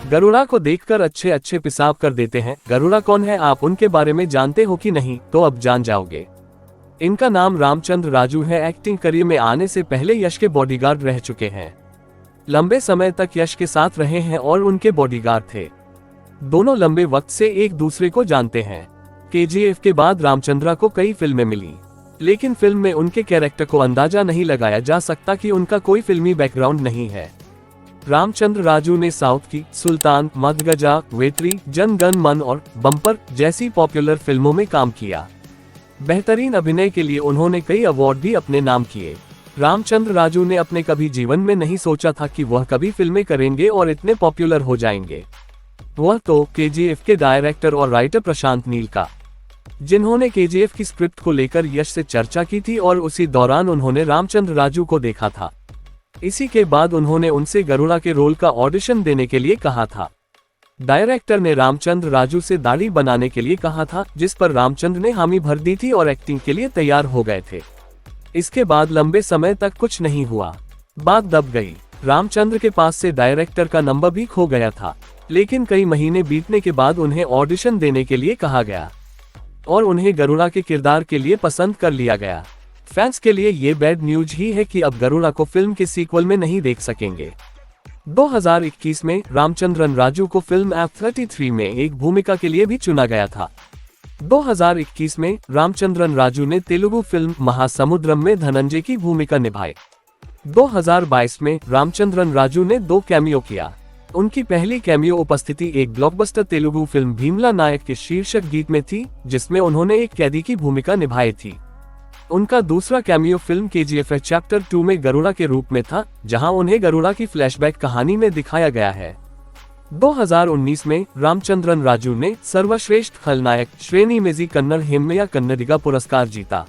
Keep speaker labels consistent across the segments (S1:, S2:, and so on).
S1: गरुड़ा को देखकर अच्छे अच्छे पेशाब कर देते हैं। गरुड़ा कौन है, आप उनके बारे में जानते हो कि नहीं, तो अब जान जाओगे। इनका नाम रामचंद्र राजू है। एक्टिंग करियर में आने से पहले यश के बॉडीगार्ड रह चुके हैं। लंबे समय तक यश के साथ रहे हैं और उनके बॉडीगार्ड थे। दोनों लंबे वक्त से एक दूसरे को जानते हैं। केजीएफ के बाद रामचंद्रा को कई फिल्में मिली, लेकिन फिल्म में उनके कैरेक्टर को अंदाजा नहीं लगाया जा सकता कि उनका कोई फिल्मी बैकग्राउंड नहीं है। रामचंद्र राजू ने साउथ की सुल्तान, मदगजा, वेत्री, जन गण मन और बम्पर जैसी पॉपुलर फिल्मों में काम किया। बेहतरीन अभिनय के लिए उन्होंने कई अवार्ड भी अपने नाम किए। रामचंद्र राजू ने अपने कभी जीवन में नहीं सोचा था कि वह कभी फिल्में करेंगे और इतने पॉपुलर हो जाएंगे। वह तो केजीएफ के डायरेक्टर और राइटर प्रशांत नील का, जिन्होंने केजीएफ की स्क्रिप्ट को लेकर यश से चर्चा की थी और उसी दौरान उन्होंने रामचंद्र राजू को देखा था। इसी के बाद उन्होंने उनसे गरुड़ा के रोल का ऑडिशन देने के लिए कहा था। डायरेक्टर ने रामचंद्र राजू से दाढ़ी बनाने के लिए कहा था, जिस पर रामचंद्र ने हामी भर दी थी और एक्टिंग के लिए तैयार हो गए थे। इसके बाद लंबे समय तक कुछ नहीं हुआ, बात दब गई। रामचंद्र के पास से डायरेक्टर का नंबर भी खो गया था, लेकिन कई महीने बीतने के बाद उन्हें ऑडिशन देने के लिए कहा गया और उन्हें गरुड़ा के किरदार के लिए पसंद कर लिया गया। फैंस के लिए ये बैड न्यूज ही है कि अब गरुड़ा को फिल्म के सीक्वल में नहीं देख सकेंगे। 2021 में रामचंद्रन राजू को फिल्म F33 में एक भूमिका के लिए भी चुना गया था। 2021 में रामचंद्रन राजू ने तेलुगु फिल्म महासमुद्रम में धनंजय की भूमिका निभाई। 2022 में रामचंद्रन राजू ने 2 कैमियो किया। उनकी पहली कैमियो उपस्थिति एक ब्लॉकबस्टर तेलुगु फिल्म भीमला नायक के शीर्षक गीत में थी, जिसमें उन्होंने एक कैदी की भूमिका निभाई थी। उनका दूसरा कैमियो फिल्म केजीएफ चैप्टर 2 में गरुड़ा के रूप में था, जहां उन्हें गरुड़ा की फ्लैशबैक कहानी में दिखाया गया है। 2019 में रामचंद्रन राजू ने सर्वश्रेष्ठ खलनायक श्रेणी में जी कन्नड़ हेम्मया कन्नडिगा पुरस्कार जीता।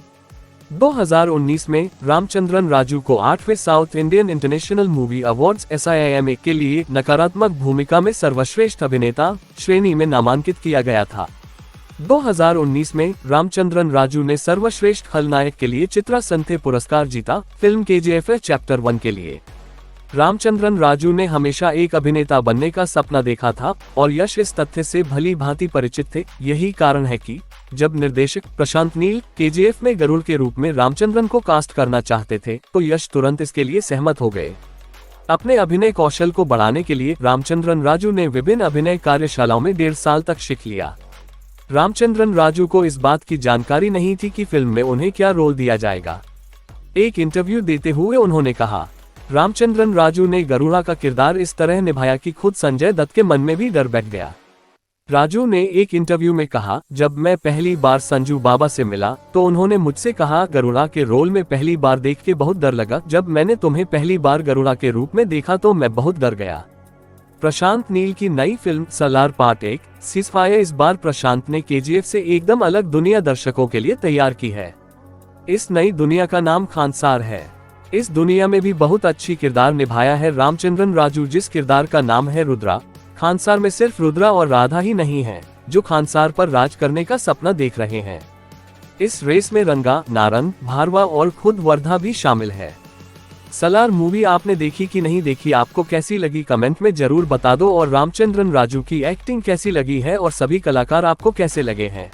S1: 2019 में रामचंद्रन राजू को 8वें South Indian international movie awards SIIMA के लिए नकारात्मक भूमिका में सर्वश्रेष्ठ अभिनेता श्रेणी में नामांकित किया गया था। 2019 में रामचंद्रन राजू ने सर्वश्रेष्ठ खलनायक के लिए चित्रा संथे पुरस्कार जीता, फिल्म केजीएफ चैप्टर 1 के लिए। रामचंद्रन राजू ने हमेशा एक अभिनेता बनने का सपना देखा था और यश इस तथ्य से भली भांति परिचित थे। यही कारण है कि जब निर्देशक प्रशांत नील केजीएफ में गरुड़ के रूप में रामचंद्रन को कास्ट करना चाहते थे, तो यश तुरंत इसके लिए सहमत हो गए। अपने अभिनय कौशल को बढ़ाने के लिए रामचंद्रन राजू ने विभिन्न अभिनय कार्यशालाओं में 1.5 साल तक सीख लिया। रामचंद्रन राजू को इस बात की जानकारी नहीं थी कि फिल्म में उन्हें क्या रोल दिया जाएगा। एक इंटरव्यू देते हुए उन्होंने कहा, रामचंद्रन राजू ने गरुड़ा का किरदार इस तरह निभाया कि खुद संजय दत्त के मन में भी डर बैठ गया। राजू ने एक इंटरव्यू में कहा, जब मैं पहली बार संजू बाबा से मिला तो उन्होंने मुझसे कहा, गरुड़ा के रोल में पहली बार देख के बहुत डर लगा। जब मैंने तुम्हें पहली बार गरुड़ा के रूप में देखा तो मैं बहुत डर गया। प्रशांत नील की नई फिल्म सलार पार्ट 1 सीज़फायर इस बार प्रशांत ने केजीएफ से एकदम अलग दुनिया दर्शकों के लिए तैयार की है। इस नई दुनिया का नाम खानसार है। इस दुनिया में भी बहुत अच्छी किरदार निभाया है रामचंद्रन राजू, जिस किरदार का नाम है रुद्रा। खानसार में सिर्फ रुद्रा और राधा ही नहीं है जो खानसार पर राज करने का सपना देख रहे हैं। इस रेस में रंगा, नारंग, भारवा और खुद वर्धा भी शामिल है। सलार मूवी आपने देखी कि नहीं देखी, आपको कैसी लगी कमेंट में जरूर बता दो। और रामचंद्रन राजू की एक्टिंग कैसी लगी है और सभी कलाकार आपको कैसे लगे हैं।